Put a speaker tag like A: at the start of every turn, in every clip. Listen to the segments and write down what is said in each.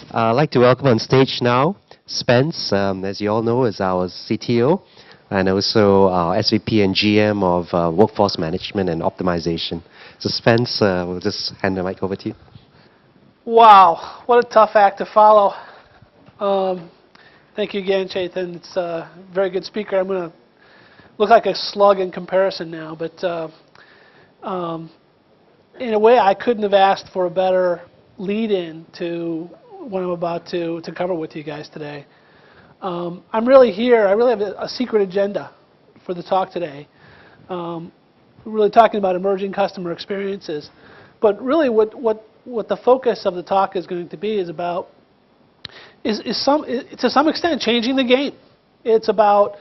A: I'd like to welcome on stage now Spence, as you all know, is our CTO and also our SVP and GM of Workforce Management and Optimization. So Spence, we'll just hand the mic over to you.
B: Wow, what a tough act to follow. Um, Thank you again, Chetan. It's a very good speaker. I'm going to look like a slug in comparison now, but um, in a way, I couldn't have asked for a better lead-in to what I'm about to cover with you guys today. I'm really here. I really have a secret agenda for the talk today. We're really talking about emerging customer experiences, but really, what the focus of the talk is going to be is about to some extent changing the game. It's about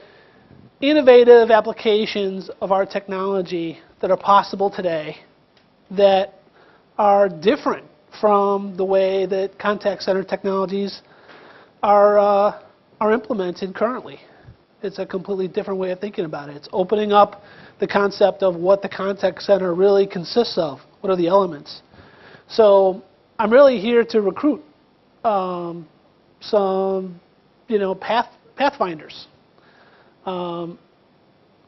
B: innovative applications of our technology that are possible today that are different from the way that contact center technologies are implemented currently. It's a completely different way of thinking about it. It's opening up the concept of what the contact center really consists of. What are the elements? So I'm really here to recruit some, pathfinders.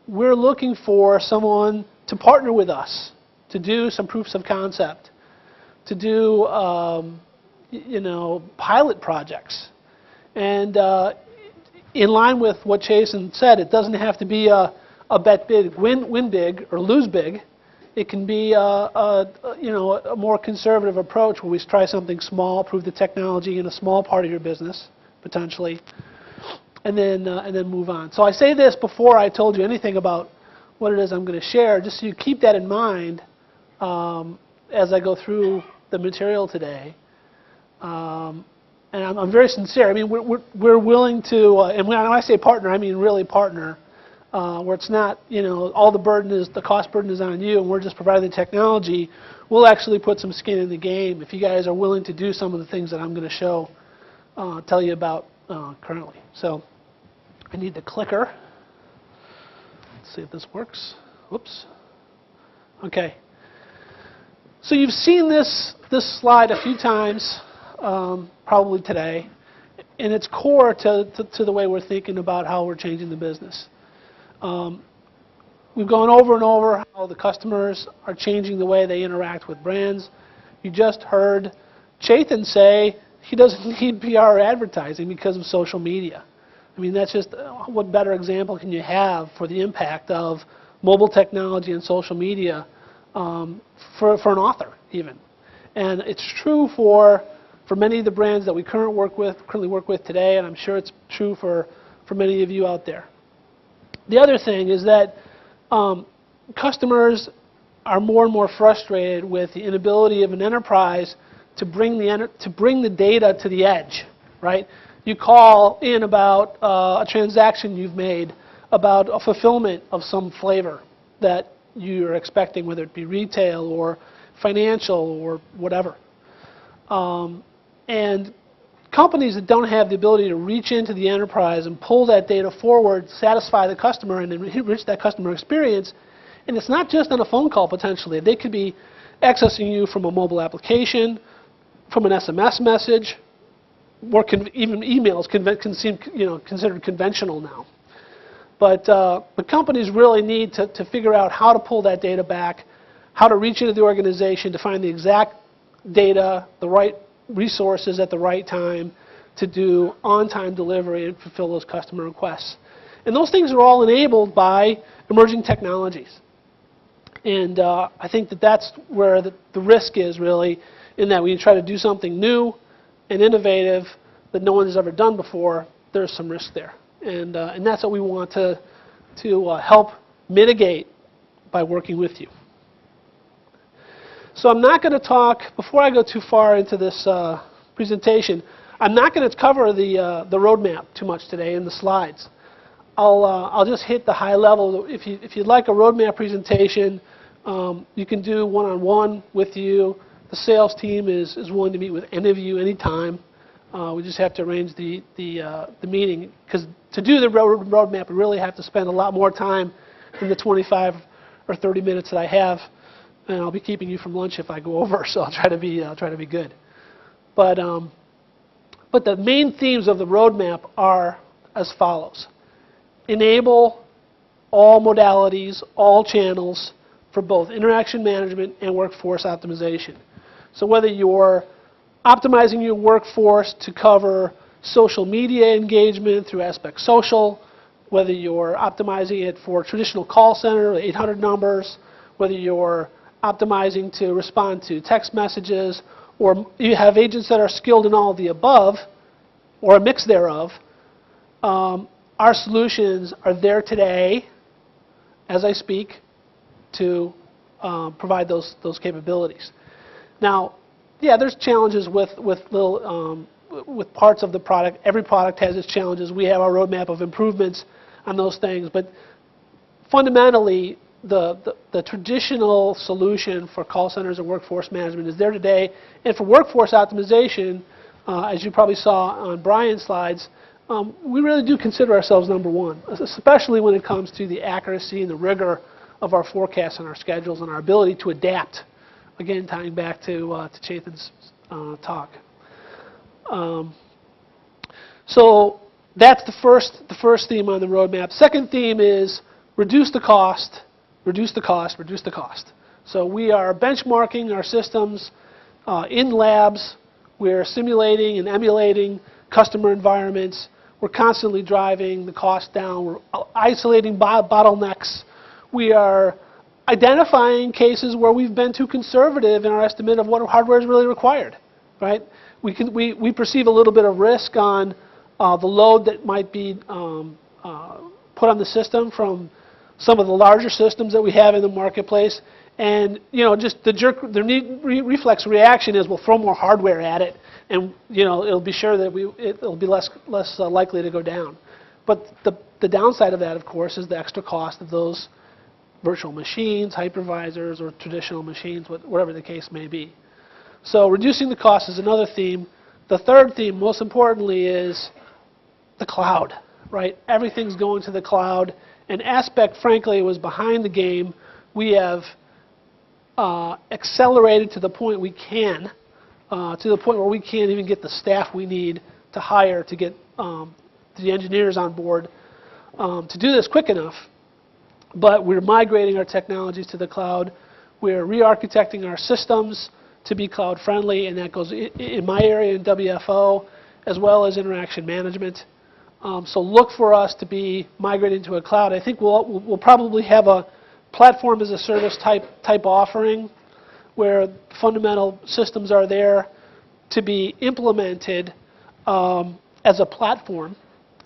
B: We're looking for someone to partner with us to do some proofs of concept, to do, pilot projects. And in line with what Jason said, it doesn't have to be a bet big, win big, or lose big. It can be a more conservative approach where we try something small, prove the technology in a small part of your business, potentially, and then move on. So I say this before I told you anything about what it is I'm going to share, just so you keep that in mind as I go through the material today. And I'm very sincere. I mean, we're willing to, and when I say partner, I mean really partner. Where it's not, all the cost burden is on you, and we're just providing the technology. We'll actually put some skin in the game if you guys are willing to do some of the things that I'm going to tell you about currently. So I need the clicker. Let's see if this works. Whoops. Okay. So you've seen this slide a few times, probably today, and it's core to the way we're thinking about how we're changing the business. We've gone over and over how the customers are changing the way they interact with brands. You just heard Chetan say he doesn't need PR or advertising because of social media. I mean, that's just, what better example can you have for the impact of mobile technology and social media for an author, even. And it's true for many of the brands that we currently work with today, and I'm sure it's true for many of you out there. The other thing is that customers are more and more frustrated with the inability of an enterprise to bring the data to the edge, right? You call in about a transaction you've made, about a fulfillment of some flavor that you're expecting, whether it be retail or financial or whatever. And companies that don't have the ability to reach into the enterprise and pull that data forward, satisfy the customer, and enrich that customer experience, and it's not just on a phone call potentially. They could be accessing you from a mobile application, from an SMS message, or even emails can seem considered conventional now. But companies really need to figure out how to pull that data back, how to reach into the organization to find the exact data, the right resources at the right time to do on-time delivery and fulfill those customer requests. And those things are all enabled by emerging technologies. And I think that's where the risk is, really, in that when you try to do something new and innovative that no one has ever done before, there's some risk there. And that's what we want to help mitigate by working with you. So I'm not going to talk, before I go too far into this presentation, I'm not going to cover the roadmap too much today in the slides. I'll just hit the high level. If you'd like a roadmap presentation, you can do one-on-one with you. The sales team is willing to meet with any of you anytime. We just have to arrange the meeting, because to do the roadmap, we really have to spend a lot more time than the 25 or 30 minutes that I have. And I'll be keeping you from lunch if I go over, so I'll try to be good. But But the main themes of the roadmap are as follows. Enable all modalities, all channels for both interaction management and workforce optimization. So whether you're optimizing your workforce to cover social media engagement through Aspect Social, whether you're optimizing it for traditional call center, 800 numbers, whether you're optimizing to respond to text messages, or you have agents that are skilled in all of the above, or a mix thereof, our solutions are there today, as I speak, to provide those capabilities. Now, yeah, there's challenges with parts of the product. Every product has its challenges. We have our roadmap of improvements on those things, but fundamentally, the traditional solution for call centers and workforce management is there today. And for workforce optimization, as you probably saw on Brian's slides, we really do consider ourselves number one, especially when it comes to the accuracy and the rigor of our forecasts and our schedules and our ability to adapt. Again, tying back to Chethan's talk. So that's the first theme on the roadmap. Second theme is reduce the cost, reduce the cost, reduce the cost. So we are benchmarking our systems in labs. We're simulating and emulating customer environments. We're constantly driving the cost down. We're isolating bottlenecks. We are identifying cases where we've been too conservative in our estimate of what hardware is really required. Right? We perceive a little bit of risk on the load that might be put on the system from some of the larger systems that we have in the marketplace, and just the reflex reaction is we'll throw more hardware at it, and it'll be sure that it'll be less likely to go down. But the downside of that, of course, is the extra cost of those virtual machines, hypervisors, or traditional machines, whatever the case may be. So reducing the cost is another theme. The third theme, most importantly, is the cloud. Right? Everything's going to the cloud. And Aspect, frankly, was behind the game. We have accelerated to the point we can, to the point where we can't even get the staff we need to hire to get the engineers on board to do this quick enough. But we're migrating our technologies to the cloud. We're re-architecting our systems to be cloud friendly, and that goes in my area in WFO as well as interaction management. So look for us to be migrating to a cloud. I think we'll probably have a platform as a service type offering where fundamental systems are there to be implemented as a platform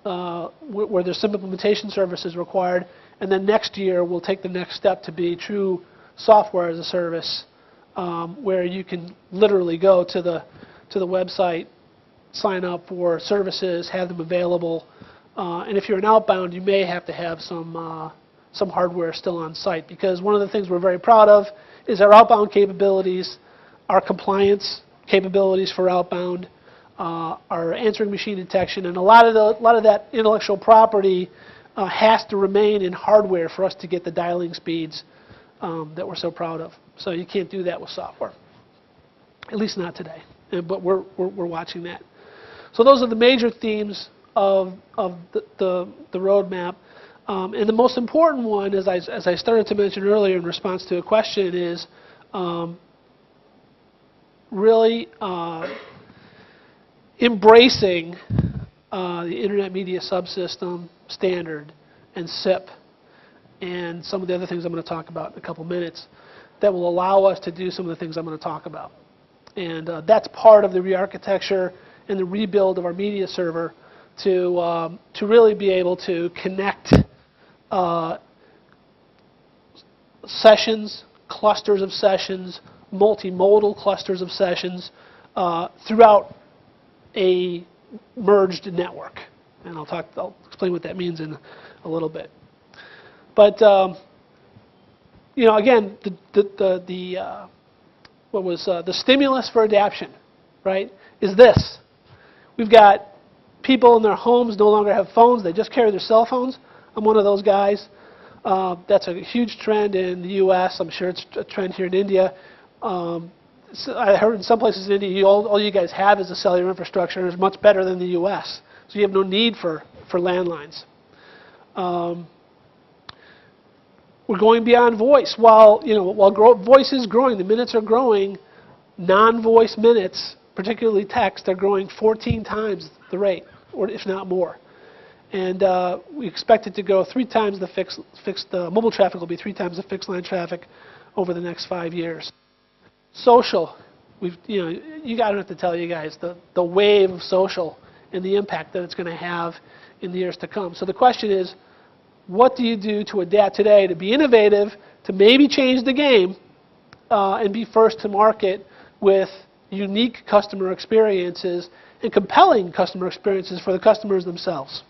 B: where there's some implementation services required, and then next year we'll take the next step to be true software as a service where you can literally go to the website, sign up for services, have them available, and if you're an outbound, you may have to have some hardware still on site, because one of the things we're very proud of is our outbound capabilities, our compliance capabilities for outbound, our answering machine detection, and a lot of that intellectual property has to remain in hardware for us to get the dialing speeds that we're so proud of. So you can't do that with software, at least not today. But we're watching that. So those are the major themes of the roadmap. And the most important one, as I started to mention earlier in response to a question, is really embracing the Internet Media Subsystem standard and SIP and some of the other things I'm going to talk about in a couple minutes that will allow us to do some of the things I'm going to talk about. And that's part of the re-architecture and the rebuild of our media server to really be able to connect sessions, clusters of sessions, multimodal clusters of sessions throughout a merged network. And I'll explain what that means in a little bit. But again, what was the stimulus for adaption, right? Is this? We've got people in their homes no longer have phones; they just carry their cell phones. I'm one of those guys. That's a huge trend in the U.S. I'm sure it's a trend here in India. I heard in some places in India, all you guys have is a cellular infrastructure, and it's much better than the U.S. So you have no need for landlines. We're going beyond voice. While voice is growing, the minutes are growing. Non-voice minutes, particularly text, are growing 14 times the rate, or if not more. And we expect it to go 3 times the fixed mobile traffic will be 3 times the fixed line traffic over the next 5 years. Social, you got to have to tell you guys the wave of social and the impact that it's going to have in the years to come. So the question is, what do you do to adapt today, to be innovative, to maybe change the game, and be first to market with unique customer experiences and compelling customer experiences for the customers themselves?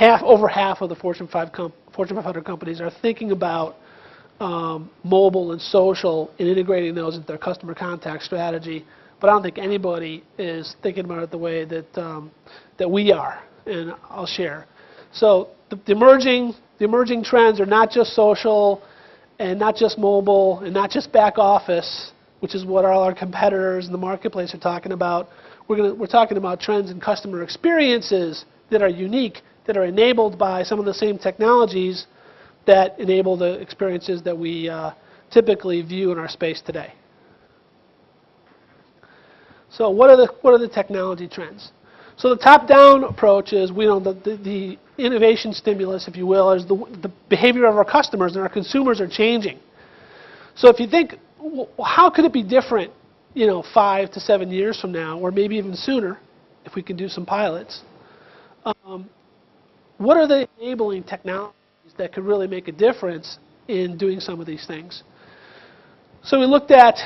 B: Over half of the Fortune 500 companies are thinking about mobile and social and integrating those into their customer contact strategy, but I don't think anybody is thinking about it the way that we are, and I'll share. So the emerging trends are not just social, and not just mobile, and not just back office, which is what all our competitors in the marketplace are talking about. We're talking about trends in customer experiences that are unique, that are enabled by some of the same technologies that enable the experiences that we typically view in our space today. So what are the technology trends? So the top-down approach is the innovation stimulus, if you will, is the behavior of our customers and our consumers are changing. So if you think, well, how could it be different, 5 to 7 years from now, or maybe even sooner, if we can do some pilots? What are the enabling technologies that could really make a difference in doing some of these things? So we looked at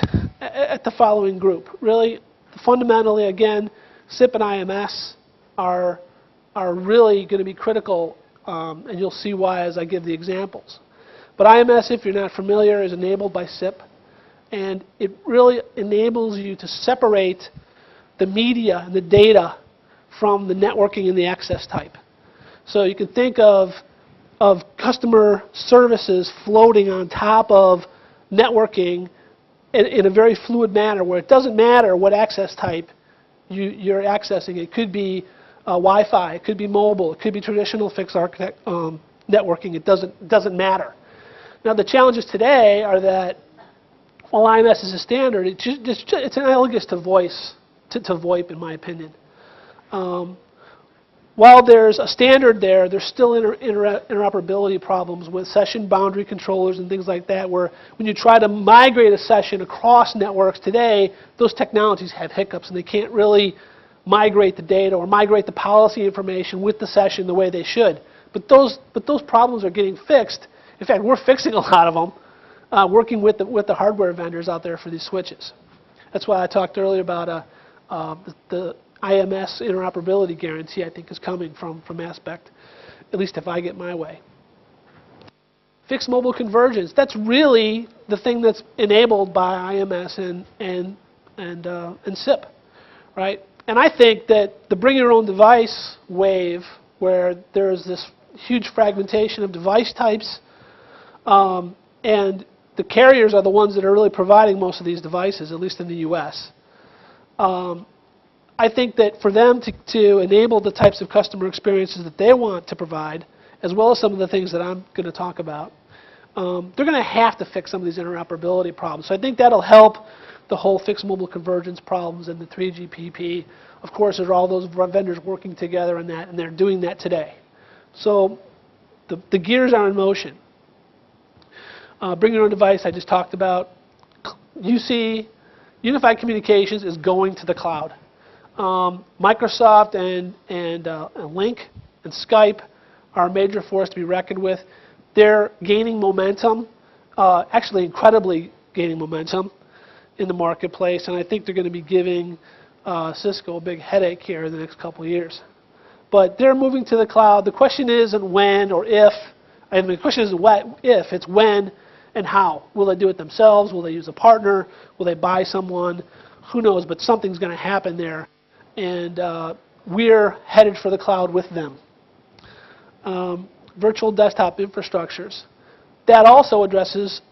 B: the following group. Really, fundamentally, again, SIP and IMS are really going to be critical, and you'll see why as I give the examples. But IMS, if you're not familiar, is enabled by SIP, and it really enables you to separate the media and the data from the networking and the access type. So you can think of customer services floating on top of networking in a very fluid manner, where it doesn't matter what access type you're accessing. It could be Wi-Fi, it could be mobile, it could be traditional fixed networking. It doesn't matter. Now the challenges today are that while IMS is a standard, it's analogous to voice, to VoIP in my opinion. While there's a standard there's still interoperability problems with session boundary controllers and things like that, where when you try to migrate a session across networks today, those technologies have hiccups and they can't really migrate the data or migrate the policy information with the session the way they should. But those problems are getting fixed. In fact, we're fixing a lot of them, working with the hardware vendors out there for these switches. That's why I talked earlier about the IMS interoperability guarantee, I think, is coming from Aspect, at least if I get my way. Fixed mobile convergence, that's really the thing that's enabled by IMS and SIP, right? And I think that the bring your own device wave, where there's this huge fragmentation of device types, and the carriers are the ones that are really providing most of these devices, at least in the US. I think that for them to enable the types of customer experiences that they want to provide, as well as some of the things that I'm going to talk about, they're going to have to fix some of these interoperability problems. So I think that'll help the whole fixed mobile convergence problems and the 3GPP. Of course, there are all those vendors working together on that, and they're doing that today. So the gears are in motion. Bring your own device, I just talked about. UC, Unified Communications, is going to the cloud. Microsoft and Link and Skype are a major force to be reckoned with. They're gaining momentum, actually incredibly gaining momentum in the marketplace, and I think they're going to be giving Cisco a big headache here in the next couple of years. But they're moving to the cloud. The question isn't when or if. I mean, the question isn't what, if, it's when and how. Will they do it themselves? Will they use a partner? Will they buy someone? Who knows, but something's going to happen there. And we're headed for the cloud with them. Virtual desktop infrastructures. That also addresses